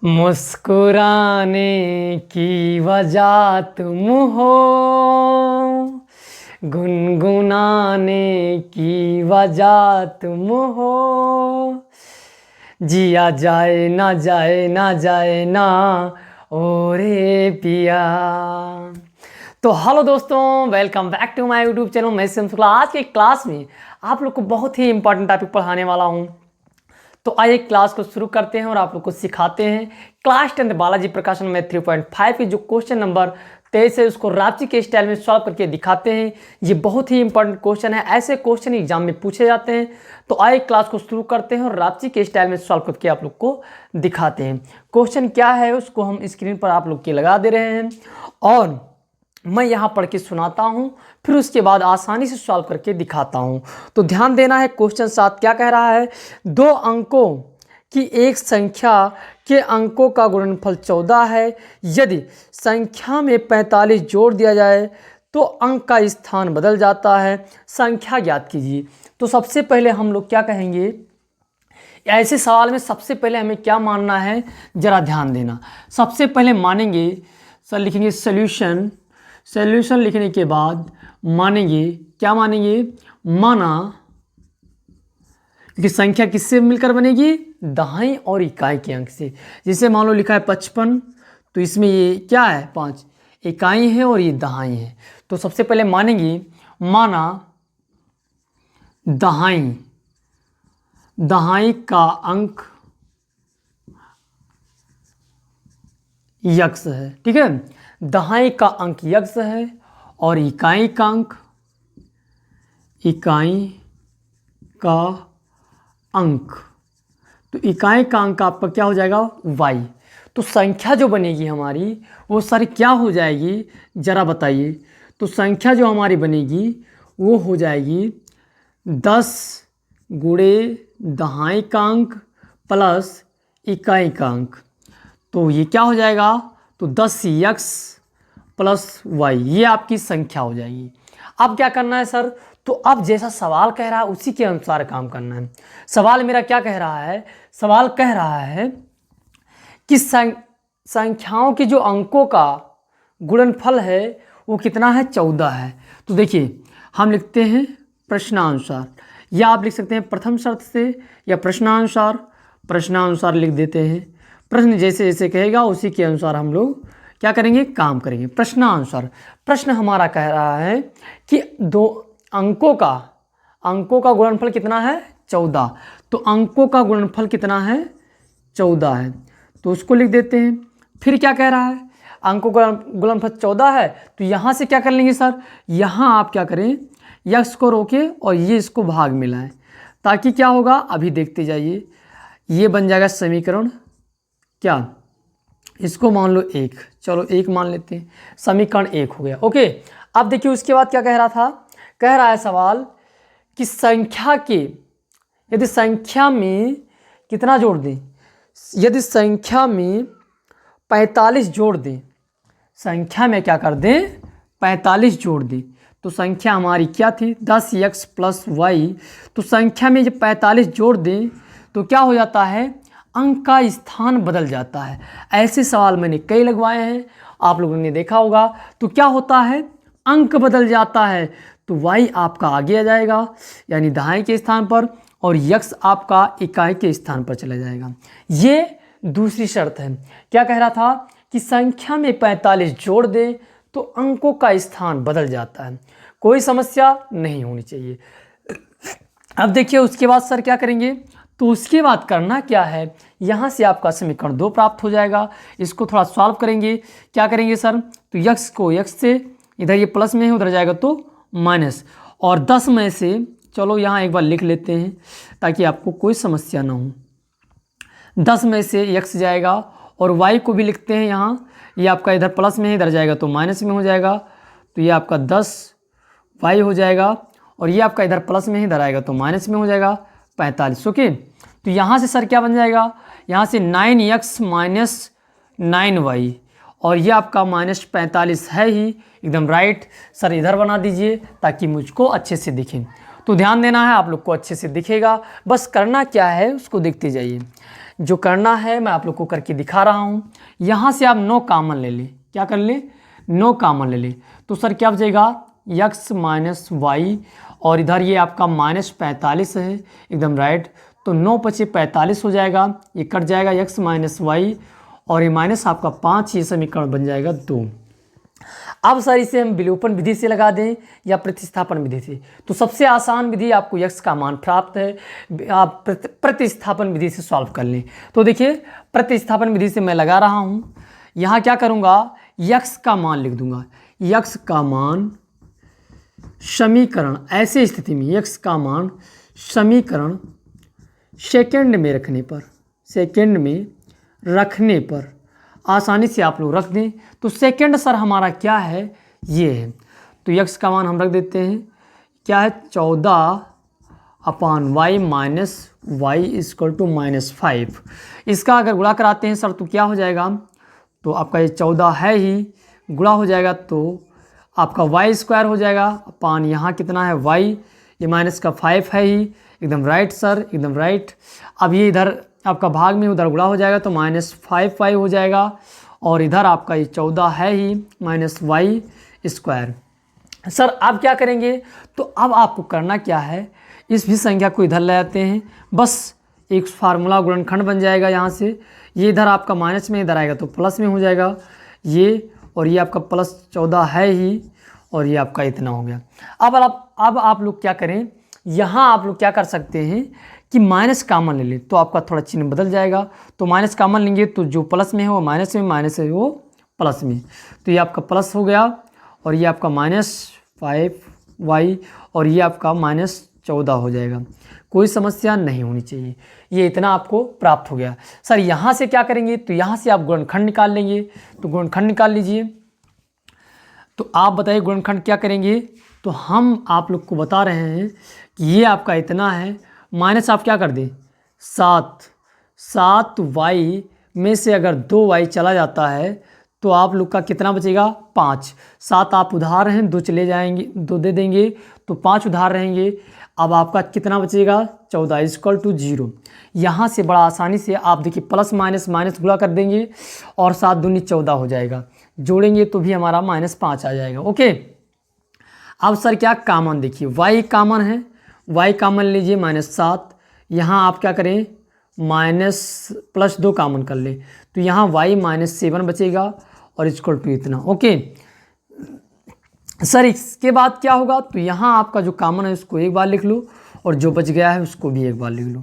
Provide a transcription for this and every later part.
मुस्कुराने की वजह तुम हो, गुनगुनाने की वजह तुम हो, जिया जाए ना जाए ना जाए ना ओ रे पिया। तो हेलो दोस्तों, welcome back to my YouTube channel. मैं शुक्ला। आज के क्लास में आप लोग को बहुत ही इंपॉर्टेंट टॉपिक पढ़ाने वाला हूँ। तो आइए क्लास को शुरू करते हैं और आप लोग को सिखाते हैं। क्लास 10 बालाजी प्रकाशन में 3.5 की जो क्वेश्चन नंबर 23 है उसको रांची के स्टाइल में सॉल्व करके दिखाते हैं। ये बहुत ही इंपॉर्टेंट क्वेश्चन है, ऐसे क्वेश्चन एग्जाम में पूछे जाते हैं। तो आइए क्लास को शुरू करते हैं और रांची के स्टाइल में सॉल्व करके आप लोग को दिखाते हैं। क्वेश्चन क्या है उसको हम स्क्रीन पर आप लोग के लगा दे रहे हैं और मैं यहाँ पढ़ के सुनाता हूँ, फिर उसके बाद आसानी से सॉल्व करके दिखाता हूँ। तो ध्यान देना है। क्वेश्चन 7 क्या कह रहा है? दो अंकों की एक संख्या के अंकों का गुणनफल 14 है। यदि संख्या में 45 जोड़ दिया जाए तो अंक का स्थान बदल जाता है। संख्या ज्ञात कीजिए। तो सबसे पहले हम लोग क्या कहेंगे, ऐसे सवाल में सबसे पहले हमें क्या मानना है, ज़रा ध्यान देना। सबसे पहले मानेंगे सर, लिखेंगे सॉल्यूशन। सॉल्यूशन लिखने के बाद मानेंगे, क्या मानेंगे, माना कि संख्या किससे मिलकर बनेगी, दहाई और इकाई के अंक से। जैसे मान लो लिखा है 55, तो इसमें ये क्या है, 5 इकाई है और ये दहाई है। तो सबसे पहले मानेंगे, माना दहाई, दहाई का अंक यक्स है। ठीक है, दहाई का अंक यक्स है और इकाई का अंक, इकाई का अंक, तो इकाई का अंक आपका क्या हो जाएगा, y। तो संख्या जो बनेगी हमारी वो सारी क्या हो जाएगी, ज़रा बताइए। तो संख्या जो हमारी बनेगी वो हो जाएगी 10 गुणे दहाई का अंक प्लस इकाई का अंक। तो ये क्या हो जाएगा, तो 10x प्लस y, ये आपकी संख्या हो जाएगी। अब क्या करना है सर, तो अब जैसा सवाल कह रहा है उसी के अनुसार काम करना है। सवाल मेरा क्या कह रहा है, सवाल कह रहा है कि संख्याओं के जो अंकों का गुणनफल है वो कितना है, 14 है। तो देखिए हम लिखते हैं प्रश्नानुसार, या आप लिख सकते हैं प्रथम शर्त से या प्रश्नानुसार। प्रश्नानुसार लिख देते हैं। प्रश्न जैसे जैसे कहेगा उसी के अनुसार हम लोग क्या करेंगे, काम करेंगे। प्रश्नानुसार, प्रश्न हमारा कह रहा है कि दो अंकों का गुणनफल कितना है, 14। तो अंकों का गुणनफल कितना है, 14 है। तो उसको लिख देते हैं। फिर क्या कह रहा है, अंकों का गुणनफल 14 है, तो यहाँ से क्या कर लेंगे सर, यहाँ आप क्या करें, यक्स को रोके और ये इसको भाग मिलाएं, ताकि क्या होगा, अभी देखते जाइए। ये बन जाएगा समीकरण, क्या, इसको मान लो 1, चलो 1 मान लेते हैं, समीकरण 1 हो गया। ओके, अब देखिए उसके बाद क्या कह रहा था, कह रहा है सवाल कि संख्या के, यदि संख्या में कितना जोड़ दें, यदि संख्या में 45 जोड़ दें, संख्या में क्या कर दें, 45 जोड़ दें। तो संख्या हमारी क्या थी, 10x प्लस y। तो संख्या में जब 45 जोड़ दें तो क्या हो जाता है, अंक का स्थान बदल जाता है। ऐसे सवाल मैंने कई लगवाए हैं, आप लोगों ने देखा होगा। तो क्या होता है, अंक बदल जाता है, तो y आपका आगे आ जाएगा यानी दहाई के स्थान पर, और x आपका इकाई के स्थान पर चला जाएगा। ये दूसरी शर्त है। क्या कह रहा था कि संख्या में 45 जोड़ दें तो अंकों का स्थान बदल जाता है, कोई समस्या नहीं होनी चाहिए। अब देखिए उसके बाद सर क्या करेंगे, तो उसके बाद करना क्या है, यहाँ से आपका समीकरण 2 प्राप्त हो जाएगा। इसको थोड़ा सॉल्व करेंगे। क्या करेंगे सर, तो यक्स को यक्स से, इधर ये प्लस में है उधर जाएगा तो माइनस, और 10 में से, चलो यहाँ एक बार लिख लेते हैं ताकि आपको कोई समस्या ना हो। 10 में से यक्स जाएगा और वाई को भी लिखते हैं यहाँ, ये आपका इधर प्लस में है इधर जाएगा तो माइनस में हो जाएगा। तो ये आपका 10 वाई हो जाएगा, और ये आपका इधर प्लस में है इधर आएगा तो माइनस में हो जाएगा 45। ओके, तो यहाँ से सर क्या बन जाएगा, यहाँ से 9x माइनस 9y, और ये आपका माइनस 45 है ही, एकदम राइट। सर इधर बना दीजिए ताकि मुझको अच्छे से दिखे। तो ध्यान देना है, आप लोग को अच्छे से दिखेगा, बस करना क्या है उसको देखते जाइए। जो करना है मैं आप लोग को करके दिखा रहा हूँ। यहाँ से आप 9 कामन ले लें, क्या कर ले, 9 कामन ले लें, तो सर क्या बचेगा, x माइनस वाई, और इधर ये आपका -45 है, एकदम राइट। तो 9 पचे 45 हो जाएगा, ये कट जाएगा x माइनस वाई, और ये माइनस आपका 5, ये समीकरण बन जाएगा 2। अब सर इसे हम विलोपन विधि से लगा दें या प्रतिस्थापन विधि से, तो सबसे आसान विधि, आपको x का मान प्राप्त है, आप प्रतिस्थापन विधि से सॉल्व कर लें। तो देखिए प्रतिस्थापन विधि से मैं लगा रहा हूँ, यहाँ क्या करूँगा, x का मान लिख दूंगा, x का मान समीकरण, ऐसे स्थिति में x का मान समीकरण सेकेंड में रखने पर, सेकेंड में रखने पर आसानी से आप लोग रख दें। तो सेकेंड सर हमारा क्या है, ये है, तो x का मान हम रख देते हैं, क्या है 14/y minus y equal to -5। इसका अगर गुणा कराते हैं सर तो क्या हो जाएगा, तो आपका ये 14 है ही, गुणा हो जाएगा तो आपका y² हो जाएगा, अपान यहाँ कितना है y, ये माइनस का 5 है ही, एकदम राइट सर, एकदम राइट। अब ये इधर आपका भाग में उधर गुणा हो जाएगा तो -5y हो जाएगा, और इधर आपका ये 14 है ही -y²। सर अब क्या करेंगे, तो अब आपको करना क्या है, इस भी संख्या को इधर ले आते हैं, बस एक फार्मूला गुणनखंड बन जाएगा यहाँ से, ये इधर आपका माइनस में इधर आएगा तो प्लस में हो जाएगा ये, और ये आपका +14 है ही, और ये आपका इतना हो गया। अब आप लोग क्या करें, यहाँ आप लोग क्या कर सकते हैं कि माइनस कामन ले लें, तो आपका थोड़ा चिन्ह बदल जाएगा। तो माइनस कामन लेंगे तो जो प्लस में है वो माइनस में, माइनस है वो प्लस में, तो ये आपका प्लस हो गया, और ये आपका -5y, और ये आपका -14 हो जाएगा। कोई समस्या नहीं होनी चाहिए, ये इतना आपको प्राप्त हो गया। सर यहाँ से क्या करेंगे, तो यहाँ से आप गुणनखंड निकाल लेंगे, तो गुणनखंड निकाल लीजिए। तो आप बताइए गुणनखंड क्या करेंगे, तो हम आप लोग को बता रहे हैं कि ये आपका इतना है, माइनस आप क्या कर दें 7y में से अगर 2y चला जाता है तो आप लोग का कितना बचेगा 5। 7 आप उधार हैं, 2 चले जाएंगे, 2 दे देंगे तो 5 उधार रहेंगे। अब आपका कितना बचेगा 14 = 0। यहाँ से बड़ा आसानी से आप देखिए प्लस माइनस माइनस गुणा कर देंगे और 7 दूनी 14 हो जाएगा, जोड़ेंगे तो भी हमारा -5 आ जाएगा। ओके, अब सर क्या कामन देखिए, y कामन है, y कामन लीजिए -7, यहाँ आप क्या करें +2 कामन कर ले, तो यहाँ y -7 बचेगा और इक्वल टू इतना। ओके सर इसके बाद क्या होगा, तो यहाँ आपका जो कामन है उसको एक बार लिख लो और जो बच गया है उसको भी एक बार लिख लो।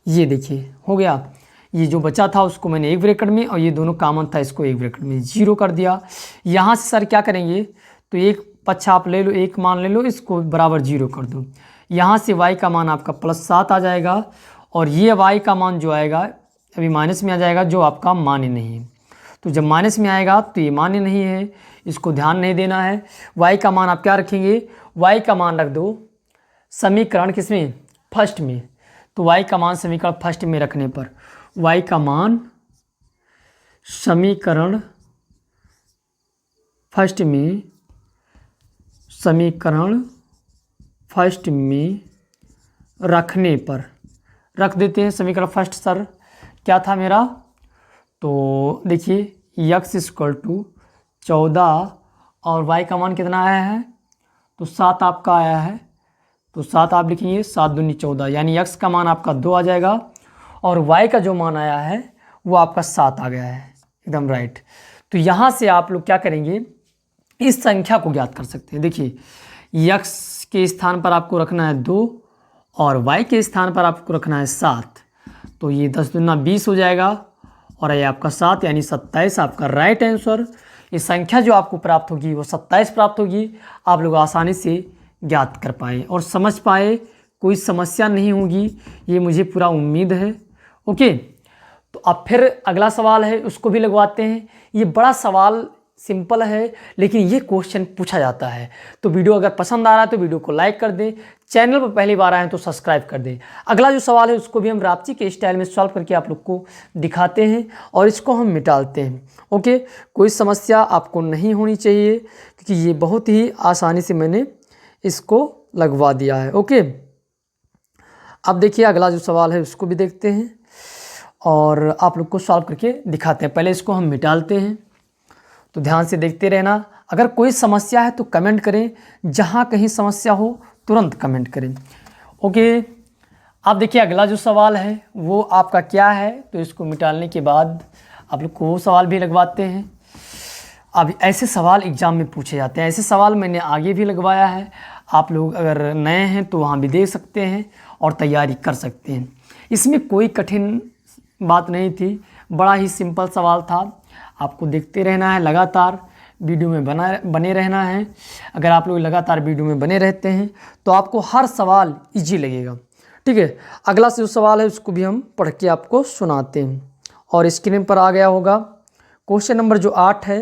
ये देखिए हो गया, ये जो बचा था उसको मैंने एक ब्रैकेट में और ये दोनों कामन था इसको एक ब्रैकेट में 0 कर दिया। यहाँ से सर क्या करेंगे, तो एक पक्ष आप ले लो, एक मान ले लो, इसको बराबर 0 कर दो। यहाँ से y का मान आपका +7 आ जाएगा और ये y का मान जो आएगा अभी माइनस में आ जाएगा, जो आपका मान्य नहीं है। तो जब माइनस में आएगा तो ये मान्य नहीं है, इसको ध्यान नहीं देना है। y का मान आप क्या रखेंगे, y का मान रख दो समीकरण किसमें, फर्स्ट में। तो y का मान समीकरण फर्स्ट में रखने पर y का मान समीकरण फर्स्ट में, समीकरण फर्स्ट में रखने पर रख देते हैं समीकरण फर्स्ट। सर क्या था मेरा, तो देखिए x = 14 और y का मान कितना आया है, तो 7 आपका आया है, तो 7 आप लिखेंगे, 7 दूनी 14, यानी x का मान आपका 2 आ जाएगा और y का जो मान आया है वो आपका 7 आ गया है, एकदम राइट। तो यहाँ से आप लोग क्या करेंगे, इस संख्या को ज्ञात कर सकते हैं। देखिए x के स्थान पर आपको रखना है 2 और y के स्थान पर आपको रखना है 7, तो ये 10 दूना 20 हो जाएगा और ये आपका 7 यानी 27 आपका राइट आंसर। ये संख्या जो आपको प्राप्त होगी वो 27 प्राप्त होगी। आप लोग आसानी से ज्ञात कर पाए और समझ पाए, कोई समस्या नहीं होगी, ये मुझे पूरा उम्मीद है। ओके, तो अब फिर अगला सवाल है उसको भी लगवाते हैं। ये बड़ा सवाल सिंपल है लेकिन ये क्वेश्चन पूछा जाता है। तो वीडियो अगर पसंद आ रहा है तो वीडियो को लाइक कर दें, चैनल पर पहली बार आए हैं तो सब्सक्राइब कर दें। अगला जो सवाल है उसको भी हम रापची के स्टाइल में सॉल्व करके आप लोग को दिखाते हैं और इसको हम मिटाते हैं। ओके, कोई समस्या आपको नहीं होनी चाहिए क्योंकि ये बहुत ही आसानी से मैंने इसको लगवा दिया है। ओके, अब देखिए अगला जो सवाल है उसको भी देखते हैं और आप लोग को सॉल्व करके दिखाते हैं। पहले इसको हम मिटाते हैं, तो ध्यान से देखते रहना। अगर कोई समस्या है तो कमेंट करें, जहाँ कहीं समस्या हो तुरंत कमेंट करें। ओके, आप देखिए अगला जो सवाल है वो आपका क्या है, तो इसको मिटाने के बाद आप लोग को वो सवाल भी लगवाते हैं। अब ऐसे सवाल एग्ज़ाम में पूछे जाते हैं, ऐसे सवाल मैंने आगे भी लगवाया है। आप लोग अगर नए हैं तो वहाँ भी देख सकते हैं और तैयारी कर सकते हैं। इसमें कोई कठिन बात नहीं थी, बड़ा ही सिंपल सवाल था। आपको देखते रहना है, लगातार वीडियो में बने रहना है। अगर आप लोग लगातार वीडियो में बने रहते हैं तो आपको हर सवाल ईजी लगेगा। ठीक है, अगला जो सवाल है उसको भी हम पढ़ के आपको सुनाते हैं और स्क्रीन पर आ गया होगा। क्वेश्चन नंबर जो 8 है,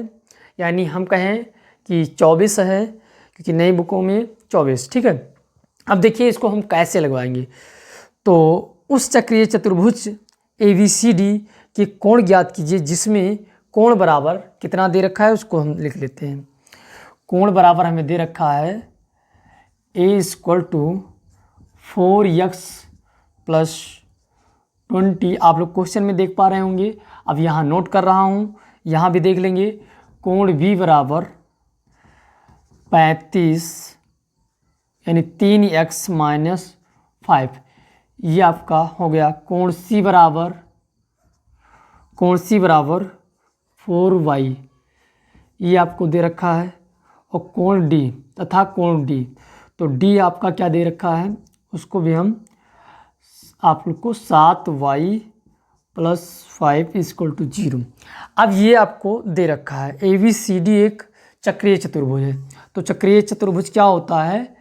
यानी हम कहें कि 24 है, क्योंकि नई बुकों में 24। ठीक है, अब देखिए इसको हम कैसे लगवाएंगे। तो उस चक्रीय चतुर्भुज ABCD के कोण ज्ञात कीजिए जिसमें कोण बराबर कितना दे रखा है, उसको हम लिख लेते हैं। कोण बराबर हमें दे रखा है A = 4x + 20। आप लोग क्वेश्चन में देख पा रहे होंगे, अब यहाँ नोट कर रहा हूँ, यहाँ भी देख लेंगे। कोण B बराबर 35 यानी 3x - 5, ये आपका हो गया। कोण C बराबर 4y, ये आपको दे रखा है। और कोण D तथा कोण D, तो D आपका क्या दे रखा है, उसको भी हम आप लोग को 7y + 5 = 0। अब ये आपको दे रखा है ABCD एक चक्रीय चतुर्भुज है। तो चक्रीय चतुर्भुज क्या होता है,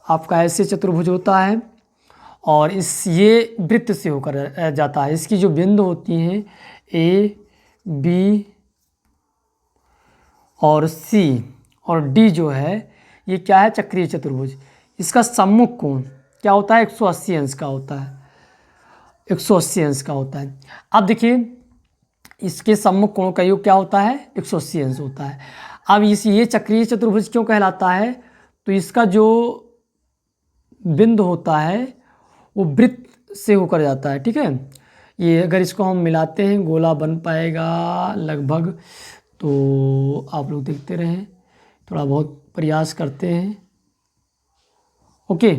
आपका ऐसे चतुर्भुज होता है और ये वृत्त से होकर जाता है। इसकी जो बिंदु होती हैं A, B और C और D जो है, ये क्या है, चक्रीय चतुर्भुज। इसका सम्मुख कोण क्या होता है, 180 अंश का होता है। 180 अंश का होता है। अब देखिए इसके सम्मुख कोण का योग क्या होता है, 180 अंश होता है। अब ये चक्रीय चतुर्भुज क्यों कहलाता है, तो इसका जो बिंदु होता है वो वृत्त से होकर जाता है। ठीक है, ये अगर इसको हम मिलाते हैं गोला बन पाएगा लगभग, तो आप लोग देखते रहें, थोड़ा बहुत प्रयास करते हैं। ओके,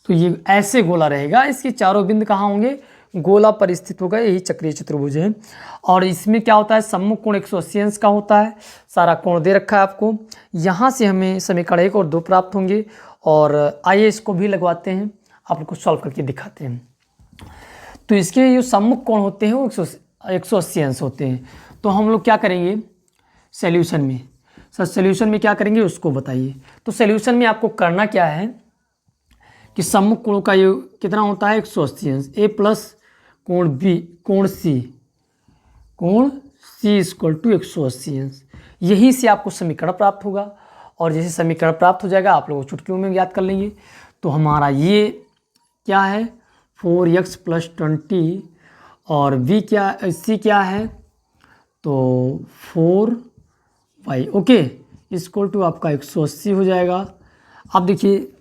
तो ये ऐसे गोला रहेगा, इसके चारों बिंदु कहाँ होंगे, गोला पर स्थित होगा, यही चक्रीय चतुर्भुज है। और इसमें क्या होता है, सम्मुख कोण 180 अंश का होता है। सारा कोण दे रखा है आपको। यहाँ से हमें समीकरण 1 और 2 प्राप्त होंगे। और आइए इसको भी लगवाते हैं, आप लोग को सॉल्व करके दिखाते हैं। तो इसके जो सम्मुख कोण होते हैं वो 180 अंश होते हैं। तो हम लोग क्या करेंगे सॉल्यूशन में, सर सॉल्यूशन में क्या करेंगे उसको बताइए। तो सॉल्यूशन में आपको करना क्या है कि सम्मुख कोण का योग कितना होता है, 180 अंश। A प्लस कोण B कोण C = 180 अंश। यहीं से आपको समीकरण प्राप्त होगा। और जैसे समीकरण प्राप्त हो जाएगा आप लोग चुटकियों में याद कर लेंगे। तो हमारा ये क्या है, 4x + 20 और C क्या है, तो 4y। ओके, = आपका 180 हो जाएगा। अब देखिए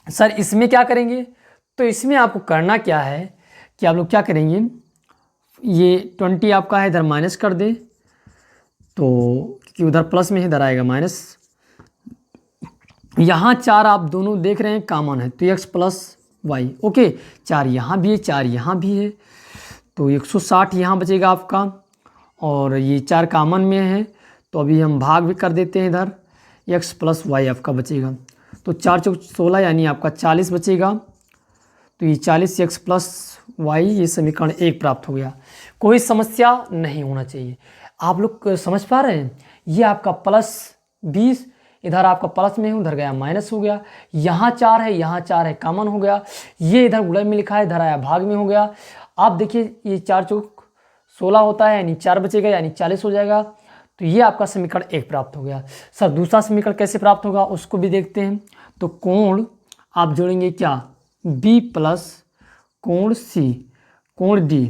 सर इसमें क्या करेंगे, तो इसमें आपको करना क्या है कि आप लोग क्या करेंगे, ये 20 आपका है इधर माइनस कर दें, तो क्योंकि उधर प्लस में ही इधर आएगा माइनस। यहाँ 4 आप दोनों देख रहे हैं कॉमन है, तो x + y। ओके, 4 यहाँ भी है, 4 यहाँ भी है, तो 160 यहाँ बचेगा आपका। और ये 4 कॉमन में है, तो अभी हम भाग भी कर देते हैं इधर, x + y आपका बचेगा। तो 4 × 4 = 16 यानी आपका 40 बचेगा। तो ये 40 x + y, ये समीकरण 1 प्राप्त हो गया। कोई समस्या नहीं होना चाहिए। आप लोग समझ पा रहे हैं, ये आपका +20, इधर आपका प्लस में है, उधर गया माइनस हो गया। यहाँ 4 है, यहाँ 4 है, कॉमन हो गया। ये इधर गुणा में लिखा है, इधर आया भाग में हो गया। आप देखिए ये 4 × 4 = 16 होता है, यानी 4 बचेगा, यानी 40 हो जाएगा। तो ये आपका समीकरण 1 प्राप्त हो गया। सर दूसरा समीकरण कैसे प्राप्त होगा उसको भी देखते हैं। तो कोण आप जोड़ेंगे क्या, B + कोण C कोण D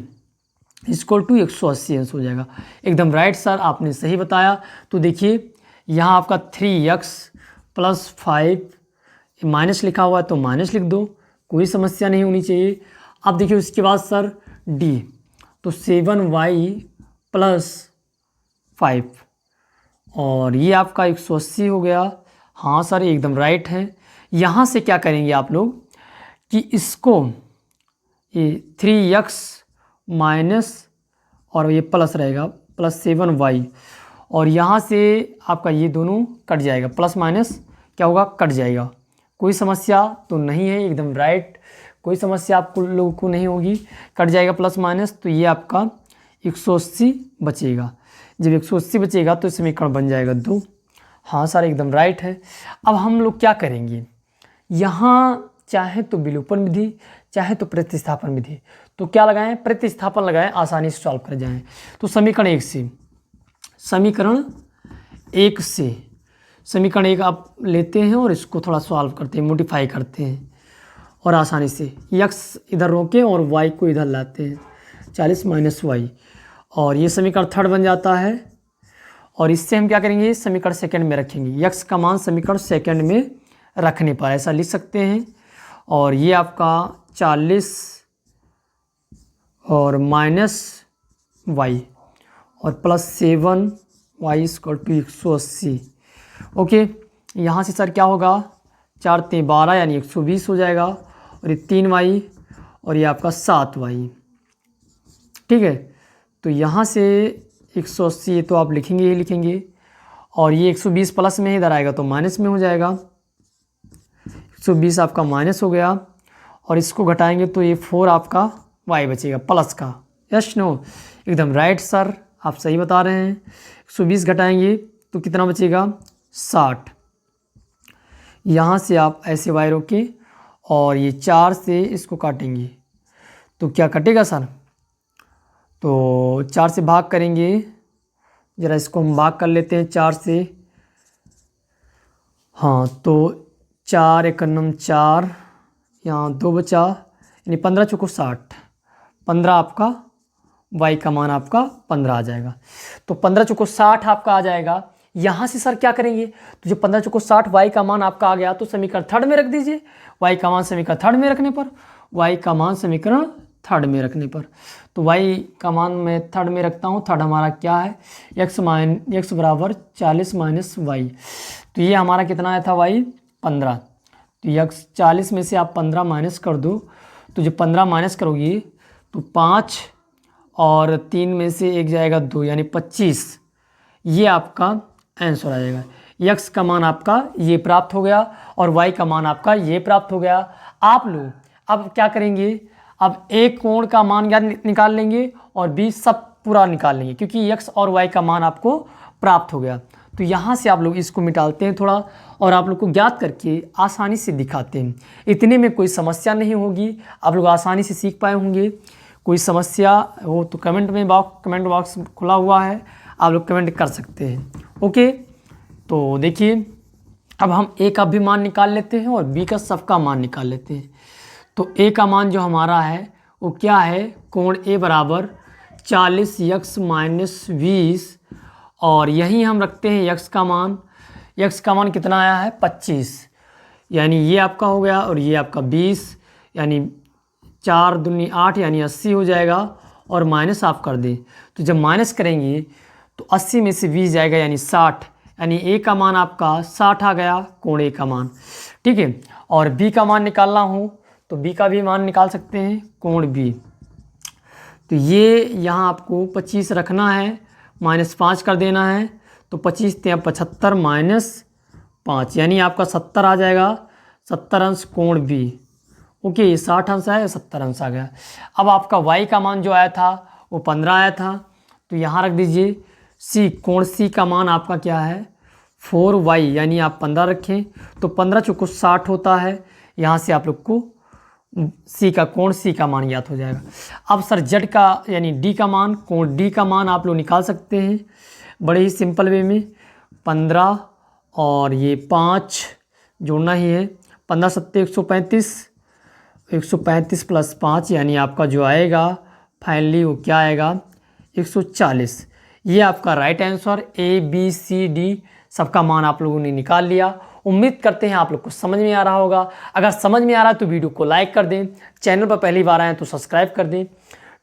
= 180 अंश हो जाएगा। एकदम राइट सर, आपने सही बताया। तो देखिए यहाँ आपका 3x + 5 माइनस लिखा हुआ है, तो माइनस लिख दो, कोई समस्या नहीं होनी चाहिए। अब देखिए उसके बाद सर डी, तो 7y प्लस 5 और ये आपका 180 हो गया। हाँ सर एकदम राइट है। यहाँ से क्या करेंगे आप लोग कि इसको ये 3x माइनस और ये प्लस रहेगा प्लस 7y और यहाँ से आपका ये दोनों कट जाएगा, प्लस माइनस क्या होगा कट जाएगा। कोई समस्या तो नहीं है, एकदम राइट, कोई समस्या आप लोगों को नहीं होगी। कट जाएगा प्लस माइनस, तो ये आपका 180 बचेगा। जब 180 बचेगा तो समीकरण बन जाएगा 2। हाँ सर एकदम राइट है। अब हम लोग क्या करेंगे, यहाँ चाहे तो विलोपन विधि चाहे तो प्रतिस्थापन विधि, तो क्या लगाएं, प्रतिस्थापन लगाएं, आसानी से सॉल्व कर जाएं। तो समीकरण 1 एक आप लेते हैं और इसको थोड़ा सॉल्व करते हैं, मोडिफाई करते हैं और आसानी से x इधर रोकें और y को इधर लाते हैं, 40 माइनस वाई, और ये समीकरण थर्ड बन जाता है। और इससे हम क्या करेंगे, समीकरण सेकंड में रखेंगे, x का मान समीकरण सेकंड में रखने पर ऐसा लिख सकते हैं। और ये आपका 40 और माइनस वाई और plus 7y equal to 180। Okay, यहाँ से सर क्या होगा, 4 × 12 यानी 120 हो जाएगा और ये 3y और ये आपका 7y। ठीक है, तो यहाँ से 180 तो आप लिखेंगे ही लिखेंगे और ये 120 प्लस में इधर आएगा तो माइनस में हो जाएगा, 120 आपका माइनस हो गया और इसको घटाएंगे तो ये 4 आपका y बचेगा प्लस का। यस नो, एकदम राइट सर, आप सही बता रहे हैं। 120 घटाएंगे तो कितना बचेगा, 60। यहाँ से आप ऐसे y रोके और ये 4 से इसको काटेंगे तो क्या कटेगा सर, तो 4 से भाग करेंगे, ज़रा इसको हम भाग कर लेते हैं 4 से। हाँ तो 4 × 4, यहाँ 2 बचा, यानी 15 × 4 = 60, 15 आपका y का मान आपका 15 आ जाएगा। तो 15 × 60 आपका आ जाएगा। यहाँ से सर क्या करेंगे, तो जो 15 × 60 y का मान आपका आ गया तो समीकरण थर्ड में रख दीजिए, y का मान समीकरण थर्ड में रखने पर, y का मान समीकरण थर्ड में रखने पर, तो y का मान मैं थर्ड में रखता हूँ। थर्ड हमारा क्या है, x बराबर 40 माइनस वाई, तो ये हमारा कितना आया था y 15। तो x 40 में से आप 15 माइनस कर दो, तो जो 15 माइनस करोगी तो 5 और 3 में से 1 जाएगा 2 यानी 25, ये आपका आंसर आ जाएगा। x का मान आपका ये प्राप्त हो गया और y का मान आपका ये प्राप्त हो गया। आप लोग अब क्या करेंगे, अब एक कोण का मान क्या निकाल लेंगे और b सब पूरा निकाल लेंगे, क्योंकि x और y का मान आपको प्राप्त हो गया। तो यहाँ से आप लोग इसको मिटाते हैं थोड़ा और आप लोग को ज्ञात करके आसानी से दिखाते हैं। इतने में कोई समस्या नहीं होगी, आप लोग आसानी से सीख पाए होंगे। कोई समस्या हो तो कमेंट बॉक्स खुला हुआ है, आप लोग कमेंट कर सकते हैं। ओके, तो देखिए अब हम a का भी मान निकाल लेते हैं और b का सबका मान निकाल लेते हैं। तो a का मान जो हमारा है वो क्या है, कोण a बराबर 40x माइनस 20 और यहीं हम रखते हैं x का मान। x का मान कितना आया है 25, यानी ये आपका हो गया और ये आपका 20, यानी 4 दूनी 8 यानी 80 हो जाएगा और माइनस आप कर दें, तो जब माइनस करेंगे तो 80 में से 20 जाएगा यानी 60, यानी a का मान आपका 60 आ गया, कोण a का मान। ठीक है, और b का मान निकालना हो तो b का भी मान निकाल सकते हैं, कोण b। तो ये यहाँ आपको 25 रखना है, -5 कर देना है, तो 25 × 75 माइनस 5 यानी आपका 70 आ जाएगा, 70 अंश कोण b। ओके, ये 60 अंश है, 70 अंश आ गया। अब आपका y का मान जो आया था वो 15 आया था, तो यहाँ रख दीजिए c, कोण c का मान आपका क्या है 4y, यानी आप 15 रखें तो 15 × 60 होता है। यहाँ से आप लोग को c का कोण c का मान ज्ञात हो जाएगा। अब सर z का यानी d का मान, कोण d का मान आप लोग निकाल सकते हैं बड़े ही सिंपल वे में। 15 और ये 5 जोड़ना ही है, 15 × 7 = 135 प्लस 5 यानी आपका जो आएगा फाइनली वो क्या आएगा 140। ये आपका right answer, A B C D सबका मान आप लोगों ने निकाल लिया। उम्मीद करते हैं आप लोग को समझ में आ रहा होगा। अगर समझ में आ रहा है तो वीडियो को लाइक कर दें, चैनल पर पहली बार आए तो सब्सक्राइब कर दें।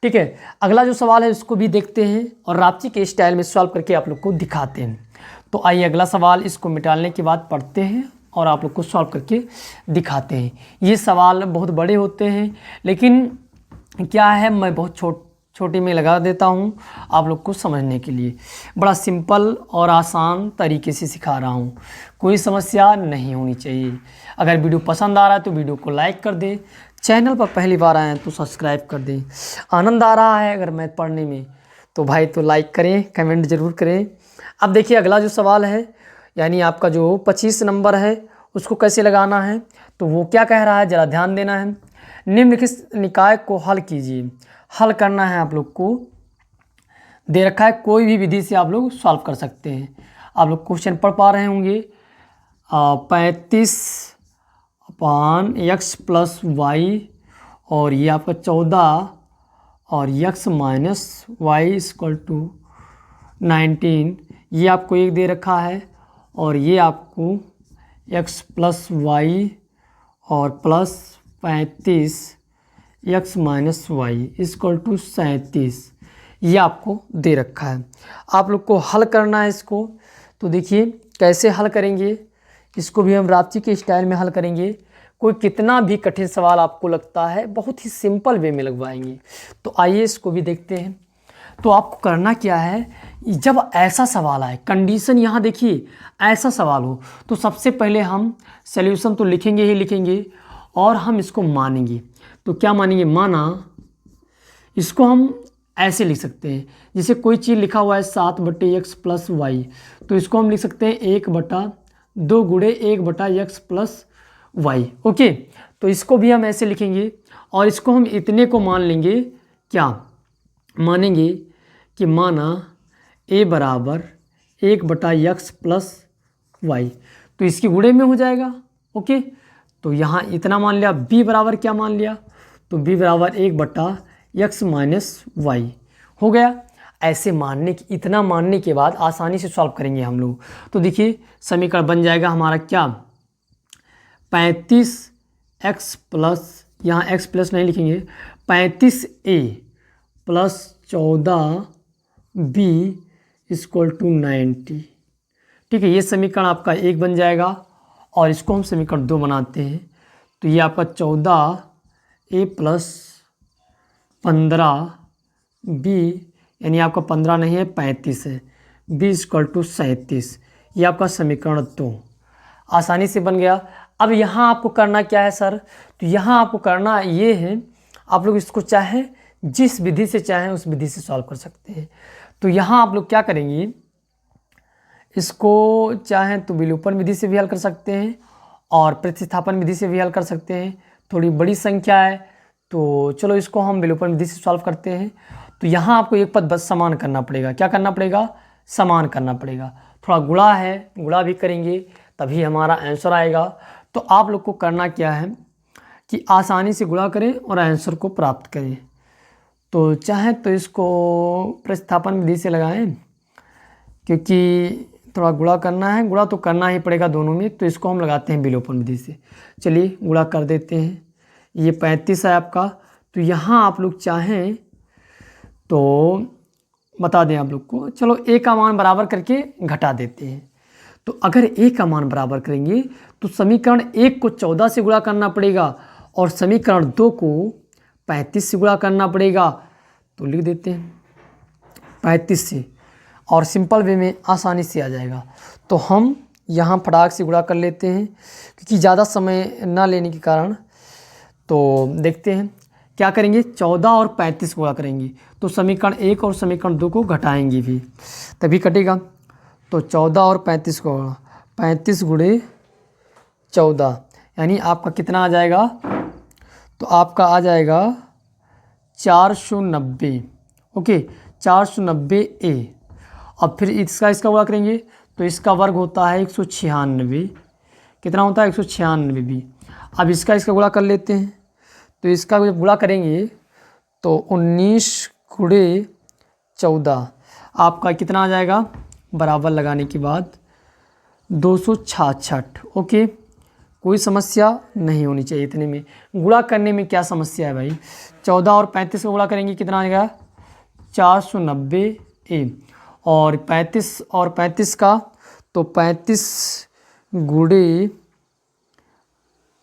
ठीक है, अगला जो सवाल है उसको भी देखते हैं और रापची के स्टाइल में सॉल्व करके आप लोग को दिखाते हैं। तो आइए अगला सवाल इसको मिटाने के बाद पढ़ते हैं और आप लोग को सॉल्व करके दिखाते हैं। ये सवाल बहुत बड़े होते हैं, लेकिन क्या है, मैं बहुत छोटी में लगा देता हूँ आप लोग को समझने के लिए। बड़ा सिंपल और आसान तरीके से सिखा रहा हूँ, कोई समस्या नहीं होनी चाहिए। अगर वीडियो पसंद आ रहा है तो वीडियो को लाइक कर दें, चैनल पर पहली बार आए हैं तो सब्सक्राइब कर दें। आनंद आ रहा है अगर मैथ पढ़ने में तो भाई तो लाइक करें, कमेंट ज़रूर करें। अब देखिए अगला जो सवाल है, यानी आपका जो 25 नंबर है उसको कैसे लगाना है, तो वो क्या कह रहा है ज़रा ध्यान देना है। निम्नलिखित निकाय को हल कीजिए। हल करना है आप लोग को, दे रखा है, कोई भी विधि से आप लोग सॉल्व कर सकते हैं। आप लोग क्वेश्चन पढ़ पा रहे होंगे। 35/x + y और ये आपका 14 और x - y = 19, ये आपको एक दे रखा है और ये आपको x + y और प्लस 35 x - y = 37, ये आपको दे रखा है। आप लोग को हल करना है इसको। तो देखिए कैसे हल करेंगे, इसको भी हम रापची के स्टाइल में हल करेंगे। कोई कितना भी कठिन सवाल आपको लगता है बहुत ही सिंपल वे में लगवाएंगे। तो आइए इसको भी देखते हैं। तो आपको करना क्या है, जब ऐसा सवाल आए, कंडीशन यहाँ देखिए, ऐसा सवाल हो तो सबसे पहले हम सॉल्यूशन तो लिखेंगे ही लिखेंगे और हम इसको मानेंगे। तो क्या मानेंगे, माना, इसको हम ऐसे लिख सकते हैं, जैसे कोई चीज़ लिखा हुआ है 7/x + y, तो इसको हम लिख सकते हैं 1/2 गुणे 1/x + y। ओके, तो इसको भी हम ऐसे लिखेंगे और इसको हम इतने को मान लेंगे, क्या मानेंगे कि माना a = 1/x + y, तो इसकी गुणे में हो जाएगा। ओके, तो यहाँ इतना मान लिया। b बराबर क्या मान लिया, तो b बराबर 1/x - y हो गया। ऐसे मानने की, इतना मानने के बाद आसानी से सॉल्व करेंगे हम लोग। तो देखिए समीकरण बन जाएगा हमारा क्या, 35x प्लस, यहाँ x प्लस नहीं लिखेंगे, 35a + 14b = 90। ठीक है, ये समीकरण आपका 1 बन जाएगा और इसको हम समीकरण 2 बनाते हैं। तो ये आपका 14a + 15b, यानी आपका 15 नहीं है 35 है, b = 37, ये आपका समीकरण 2 आसानी से बन गया। अब यहाँ आपको करना क्या है सर, तो यहाँ आपको करना ये है, आप लोग इसको चाहें जिस विधि से चाहें उस विधि से सॉल्व कर सकते हैं। तो यहाँ आप लोग क्या करेंगे, इसको चाहें तो विलोपन विधि से भी हल कर सकते हैं और प्रतिस्थापन विधि से भी हल कर सकते हैं। थोड़ी बड़ी संख्या है तो चलो इसको हम विलोपन विधि से सॉल्व करते हैं। तो यहाँ आपको एक पद बस समान करना पड़ेगा। क्या करना पड़ेगा, समान करना पड़ेगा। थोड़ा गुणा है, गुणा भी करेंगे तभी हमारा आंसर आएगा। तो आप लोग को करना क्या है कि आसानी से गुणा करें और आंसर को प्राप्त करें। तो चाहे तो इसको प्रतिस्थापन विधि से लगाएं, क्योंकि थोड़ा गुणा करना है, गुणा तो करना ही पड़ेगा दोनों में, तो इसको हम लगाते हैं विलोपन विधि से। चलिए गुणा कर देते हैं। ये 35 है आपका, तो यहाँ आप लोग चाहें तो बता दें आप लोग को, चलो a का मान बराबर करके घटा देते हैं। तो अगर a का मान बराबर करेंगे तो समीकरण 1 को 14 से गुणा करना पड़ेगा और समीकरण 2 को 35 से गुणा करना पड़ेगा। तो लिख देते हैं 35 से, और सिंपल वे में आसानी से आ जाएगा। तो हम यहाँ फटाक से गुणा कर लेते हैं क्योंकि ज़्यादा समय ना लेने के कारण। तो देखते हैं क्या करेंगे, 14 और 35 गुणा करेंगे तो समीकरण 1 और समीकरण 2 को घटाएंगे भी, तभी कटेगा। तो 14 और 35 को 35 गुणे 14, यानी आपका कितना आ जाएगा, तो आपका आ जाएगा 490। Okay, 490a। अब फिर इसका गुणा करेंगे तो इसका वर्ग होता है 196। कितना होता है, 196 भी। अब इसका गुणा कर लेते हैं। तो इसका जब गुणा करेंगे तो 19 गुणे 14 आपका कितना आ जाएगा, बराबर लगाने के बाद 266। ओके, कोई समस्या नहीं होनी चाहिए इतने में। गुणा करने में क्या समस्या है भाई? 14 और 35 को गुणा करेंगे कितना आएगा? 490A। और 35 और 35 का, तो 35 गुणे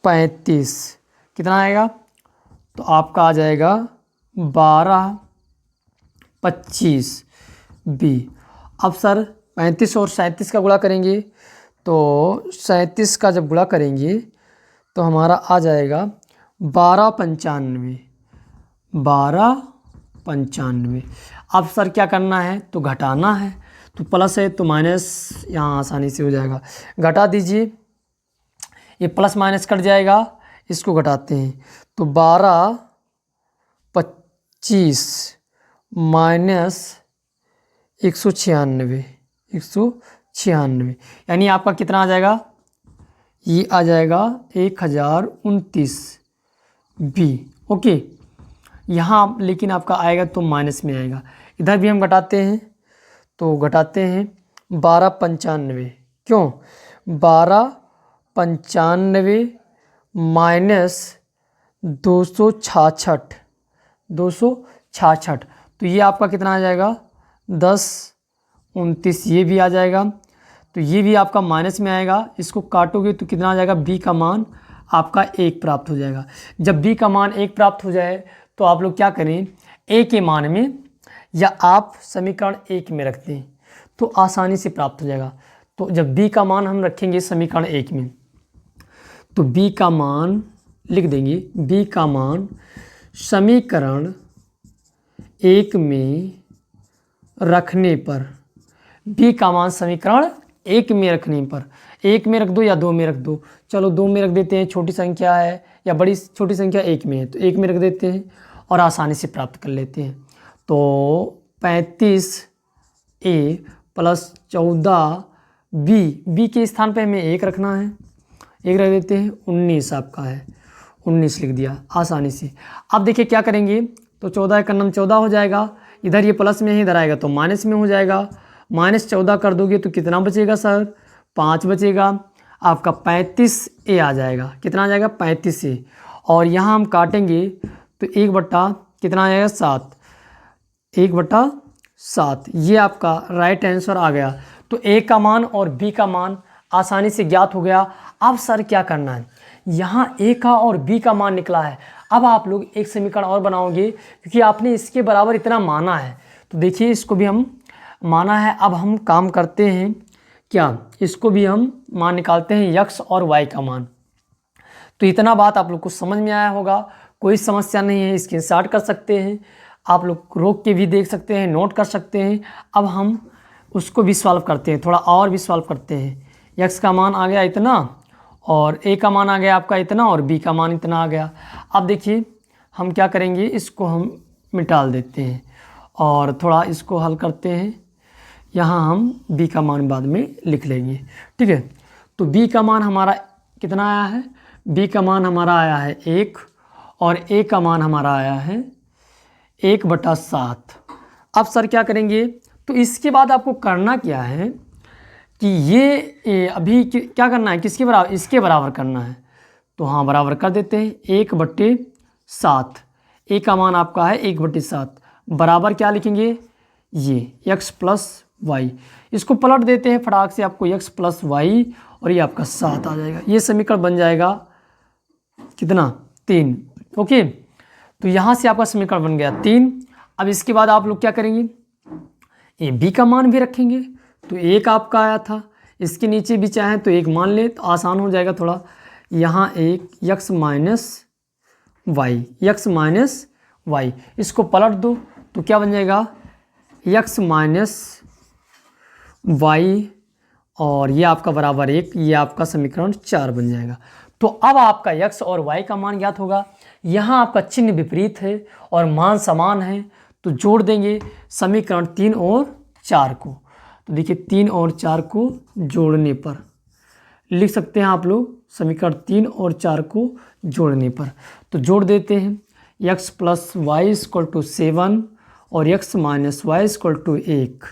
35 कितना आएगा? तो आपका आ जाएगा 1225B। अब सर 35 और 37 का गुणा करेंगे, तो 37 का जब गुणा करेंगे तो हमारा आ जाएगा 1295। 1295। अब सर क्या करना है? तो घटाना है, तो प्लस है तो माइनस यहाँ आसानी से हो जाएगा। घटा दीजिए, ये प्लस माइनस कट जाएगा, इसको घटाते हैं तो 1225 माइनस 196, 196 यानी आपका कितना आ जाएगा? ये आ जाएगा 1029B। ओके, यहाँ लेकिन आपका आएगा तो माइनस में आएगा। इधर भी हम घटाते हैं, तो घटाते हैं 1295। क्यों? 1295 माइनस 266, 266, तो ये आपका कितना आ जाएगा? 1029। ये भी आ जाएगा, तो ये भी आपका माइनस में आएगा। इसको काटोगे तो कितना आ जाएगा? बी का मान आपका 1 प्राप्त हो जाएगा। जब बी का मान 1 प्राप्त हो जाए तो आप लोग क्या करें? ए के मान में, या आप समीकरण 1 में रख दें तो आसानी से प्राप्त हो जाएगा। तो जब बी का मान हम रखेंगे समीकरण 1 में, तो बी का मान लिख देंगे, बी का मान समीकरण 1 में रखने पर, बी का मान समीकरण 1 में रखने पर, 1 में रख दो या 2 में रख दो, चलो 2 में रख देते हैं, छोटी संख्या है या बड़ी छोटी संख्या 1 में है तो 1 में रख देते हैं और आसानी से प्राप्त कर लेते हैं। तो 35A प्लस 14B, बी के स्थान पे हमें 1 रखना है, 1 रख देते हैं, 19 आपका है, 19 लिख दिया आसानी से। अब देखिए क्या करेंगे, तो 14 का नम 14 हो जाएगा, इधर ये प्लस में ही इधर आएगा तो माइनस में हो जाएगा। -14 कर दोगे तो कितना बचेगा सर? 5 बचेगा। आपका 35A आ जाएगा, कितना आ जाएगा? 35A। और यहाँ हम काटेंगे तो 1 बट्टा कितना आ जाएगा? 7, 1/7। ये आपका राइट आंसर आ गया। तो ए का मान और बी का मान आसानी से ज्ञात हो गया। अब सर क्या करना है? यहाँ ए का और बी का मान निकला है, अब आप लोग एक समीकरण और बनाओगे क्योंकि आपने इसके बराबर इतना माना है। तो देखिए इसको भी हम माना है, अब हम काम करते हैं क्या, इसको भी हम मान निकालते हैं यक्स और वाई का मान। तो इतना बात आप लोग को समझ में आया होगा, कोई समस्या नहीं है, स्क्रीनशॉट कर सकते हैं, आप लोग रोक के भी देख सकते हैं, नोट कर सकते हैं। अब हम उसको भी सॉल्व करते हैं, थोड़ा और भी सॉल्व करते हैं। यक्स का मान आ गया इतना और ए का मान आ गया आपका इतना और बी का मान इतना आ गया। अब देखिए हम क्या करेंगे, इसको हम मिटाल देते हैं और थोड़ा इसको हल करते हैं। यहाँ हम बी का मान बाद में लिख लेंगे, ठीक है। तो बी का मान हमारा कितना आया है? बी का मान हमारा आया है 1 और ए का मान हमारा आया है 1/7। अब सर क्या करेंगे, तो इसके बाद आपको करना क्या है कि ये अभी क्या करना है, किसके बराबर? इसके बराबर करना है। तो हाँ बराबर कर देते हैं 1/7। ए का मान आपका है 1/7, बराबर क्या लिखेंगे? ये x प्लस वाई। इसको पलट देते हैं फटाक से, आपको x प्लस वाई और ये आपका 7 आ जाएगा। ये समीकरण बन जाएगा कितना? 3। ओके, तो यहाँ से आपका समीकरण बन गया 3। अब इसके बाद आप लोग क्या करेंगे, ये बी का मान भी रखेंगे। तो 1 आपका आया था, इसके नीचे भी चाहें तो 1 मान ले तो आसान हो जाएगा थोड़ा। यहाँ एक x माइनस वाई, इसको पलट दो तो क्या बन जाएगा? x माइनस वाई और ये आपका बराबर 1, ये आपका समीकरण 4 बन जाएगा। तो अब आपका x और y का मान ज्ञात होगा। यहाँ आपका चिन्ह विपरीत है और मान समान है, तो जोड़ देंगे समीकरण 3 और 4 को। तो देखिए 3 और 4 को जोड़ने पर लिख सकते हैं आप लोग, समीकरण 3 और 4 को जोड़ने पर। तो जोड़ देते हैं x plus y equal to 7 और x minus y equal to 1।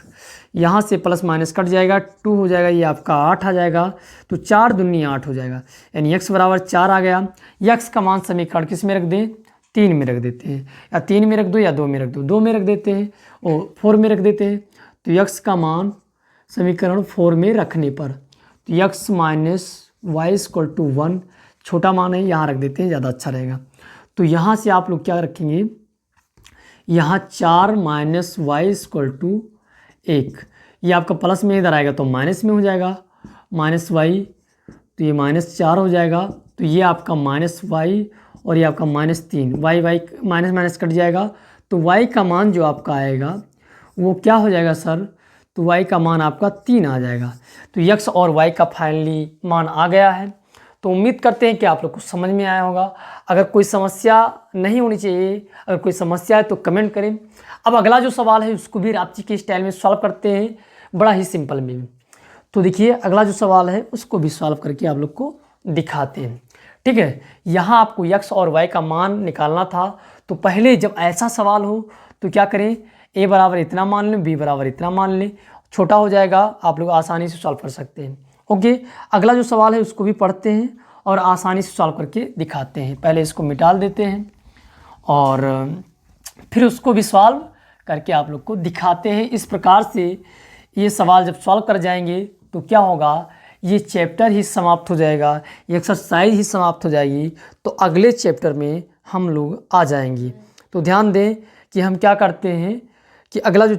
यहाँ से प्लस माइनस कट जाएगा, 2 हो जाएगा, ये आपका 8 आ जाएगा। तो 4 दूनी 8 हो जाएगा, यानी x बराबर 4 आ गया। x का मान समीकरण किस में रख दें, 3 में रख देते हैं, या 3 में रख दो या 2 में रख दो, 2 में रख देते हैं और 4 में रख देते हैं। तो x का मान समीकरण 4 में रखने पर तो x minus y equal to 1, छोटा मान है यहाँ रख देते हैं, ज़्यादा अच्छा रहेगा। तो यहाँ से आप लोग क्या रखेंगे, यहाँ 4 माइनस वाई इक्वल टू 1, ये आपका प्लस में इधर आएगा तो माइनस में हो जाएगा, माइनस वाई, तो ये माइनस 4 हो जाएगा। तो ये आपका माइनस वाई और ये आपका minus 3, y y minus minus cut जाएगा। तो वाई का मान जो आपका आएगा वो क्या हो जाएगा सर, तो y का मान आपका 3 आ जाएगा। तो x और y का फाइनली मान आ गया है। तो उम्मीद करते हैं कि आप लोग को समझ में आया होगा। अगर कोई समस्या नहीं होनी चाहिए, अगर कोई समस्या है तो कमेंट करें। अब अगला जो सवाल है उसको भी रापची के स्टाइल में सॉल्व करते हैं, बड़ा ही सिंपल में। तो देखिए अगला जो सवाल है उसको भी सॉल्व करके आप लोग को दिखाते हैं। ठीक है, यहाँ आपको x और y का मान निकालना था। तो पहले जब ऐसा सवाल हो तो क्या करें, a बराबर इतना मान लें, b बराबर इतना मान लें, छोटा हो जाएगा, आप लोग आसानी से सॉल्व कर सकते हैं। ओके, अगला जो सवाल है उसको भी पढ़ते हैं और आसानी से सॉल्व करके दिखाते हैं। पहले इसको मिटा देते हैं और फिर उसको भी सॉल्व करके आप लोग को दिखाते हैं। इस प्रकार से ये सवाल जब सॉल्व कर जाएंगे तो क्या होगा, ये चैप्टर ही समाप्त हो जाएगा, ये एक्सरसाइज ही समाप्त हो जाएगी। तो अगले चैप्टर में हम लोग आ जाएंगे। तो ध्यान दें कि हम क्या करते हैं कि अगला जो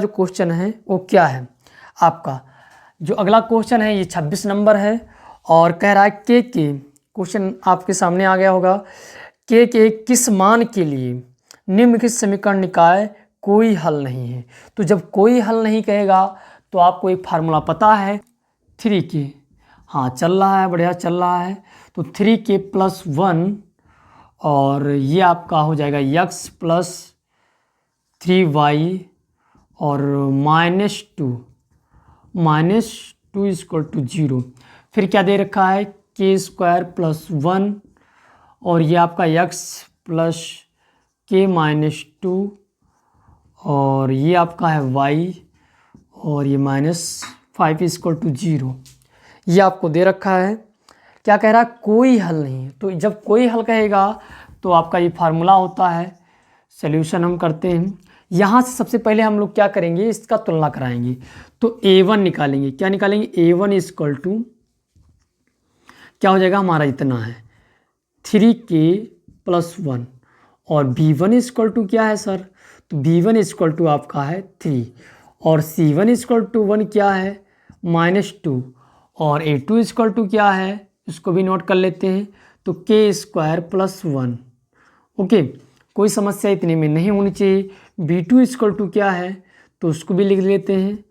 क्वेश्चन है वो क्या है आपका। जो अगला क्वेश्चन है ये 26 नंबर है और कह रहा है के क्वेश्चन आपके सामने आ गया होगा। के किस मान के लिए निम्नलिखित समीकरण निकाय कोई हल नहीं है। तो जब कोई हल नहीं कहेगा तो आपको एक फार्मूला पता है 3k, हाँ चल रहा है, बढ़िया चल रहा है। तो 3k प्लस 1 और ये आपका हो जाएगा x प्लस 3y और -2 इक्वल टू 0। फिर क्या दे रखा है, k स्क्वायर प्लस 1 और ये आपका x प्लस k माइनस 2 और ये आपका है y और ये -5 इक्वल टू 0। ये आपको दे रखा है। क्या कह रहा है, कोई हल नहीं है। तो जब कोई हल कहेगा तो आपका ये फार्मूला होता है। सॉल्यूशन हम करते हैं। यहाँ से सबसे पहले हम लोग क्या करेंगे, इसका तुलना कराएंगे। तो a1 निकालेंगे, क्या निकालेंगे, a1 इक्वल टू क्या हो जाएगा हमारा, इतना है 3k प्लस 1 और b1 इक्वल टू क्या है सर, तो b1 इक्वल टू आपका है 3 और c1 इक्वल टू 1 क्या है -2 और a2 इक्वल टू क्या है, इसको भी नोट कर लेते हैं। तो k स्क्वायर प्लस 1। ओके, कोई समस्या इतने में नहीं होनी चाहिए। b2 इक्वल टू क्या है, तो उसको भी लिख लेते हैं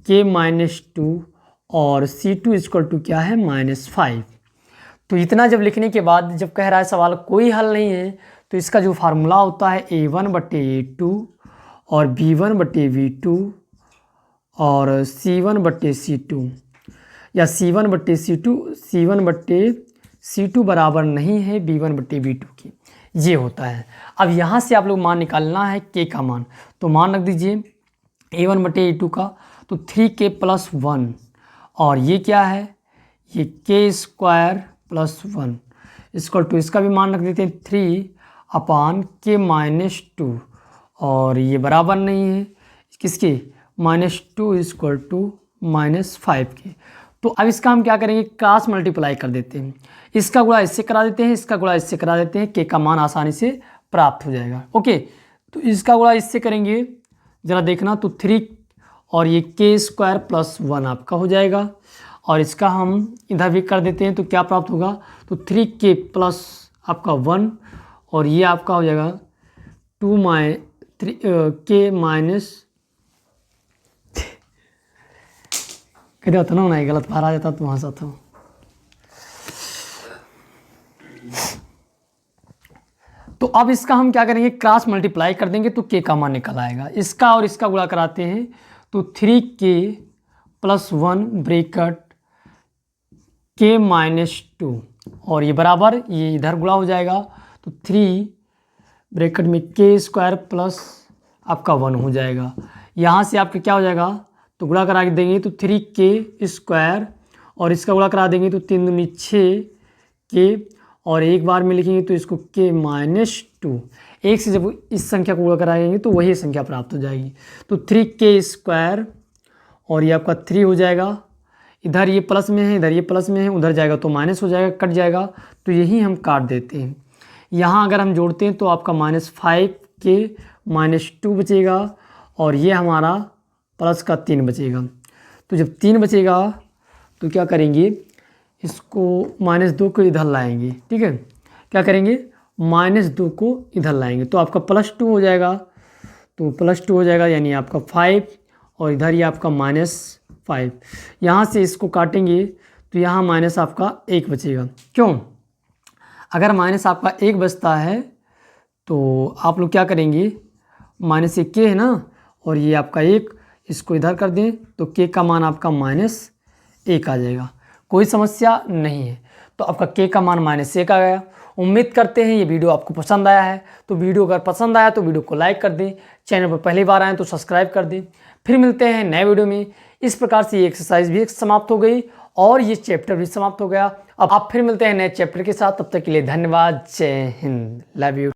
k -2 और c2 इक्वल टू क्या है -5। तो इतना जब लिखने के बाद जब कह रहा है सवाल कोई हल नहीं है तो इसका जो फार्मूला होता है a1/a2 और b1/b2 और c1/c2 या c1/c2 बराबर नहीं है b1/b2 की, ये होता है। अब यहाँ से आप लोग मान निकालना है k का मान। तो मान रख दीजिए a1/a2 का, तो 3k प्लस 1 और ये क्या है, ये k square plus 1 equal to, इसका भी मान रख देते हैं 3/k -2 और ये बराबर नहीं है किसके, -2 इक्वल टू -5 के। तो अब इसका हम क्या करेंगे, क्रॉस मल्टीप्लाई कर देते हैं। इसका गुणा इससे करा देते हैं, इसका गुणा इससे करा देते हैं, के का मान आसानी से प्राप्त हो जाएगा। ओके, तो इसका गुणा इससे करेंगे, ज़रा देखना, तो 3 और ये k स्क्वायर प्लस 1 आपका हो जाएगा और इसका हम इधर भी कर देते हैं तो क्या प्राप्त होगा, तो 3k प्लस आपका 1 और ये आपका हो जाएगा 3k माइनस कहते होता ना, नहीं गलत बाहर आ जाता तो हंसा था। तो अब इसका हम क्या करेंगे, क्रॉस मल्टीप्लाई कर देंगे तो k का मान निकल आएगा। इसका और इसका गुणा कराते हैं तो 3k प्लस 1 ब्रैकेट k -2 और ये बराबर, ये इधर गुणा हो जाएगा तो 3 ब्रैकेट में k स्क्वायर प्लस आपका 1 हो जाएगा। यहाँ से आपका क्या हो जाएगा, तो गुणा करा के देंगे तो 3k² और इसका गुणा करा देंगे तो 3 दूनी 6k और एक बार में लिखेंगे तो इसको k-2। एक से जब इस संख्या को गुणा कराएंगे तो वही संख्या प्राप्त हो जाएगी। तो 3k² और ये आपका 3 हो जाएगा। इधर ये प्लस में है, इधर ये प्लस में है, उधर जाएगा तो माइनस हो जाएगा, कट जाएगा। तो यही हम काट देते हैं। यहाँ अगर हम जोड़ते हैं तो आपका -5k-2 बचेगा और ये हमारा प्लस का 3 बचेगा। तो जब 3 बचेगा तो क्या करेंगे, इसको -2 को इधर लाएंगे। ठीक है, क्या करेंगे, -2 को इधर लाएंगे तो आपका +2 हो जाएगा। तो +2 हो जाएगा यानी आपका 5 और इधर ये आपका -5। यहाँ से इसको काटेंगे तो यहाँ माइनस आपका 1 बचेगा। क्यों, अगर माइनस आपका 1 बचता है तो आप लोग क्या करेंगे, -1k है ना और ये आपका 1, इसको इधर कर दें तो k का मान आपका -1 आ जाएगा। कोई समस्या नहीं है। तो आपका k का मान -1 आ गया। उम्मीद करते हैं ये वीडियो आपको पसंद आया है। तो वीडियो अगर पसंद आया तो वीडियो को लाइक कर दें, चैनल पर पहली बार आएँ तो सब्सक्राइब कर दें। फिर मिलते हैं नए वीडियो में। इस प्रकार से ये एक्सरसाइज भी समाप्त हो गई और ये चैप्टर भी समाप्त हो गया। अब आप फिर मिलते हैं नए चैप्टर के साथ। तब तक के लिए धन्यवाद। जय हिंद, लव यू।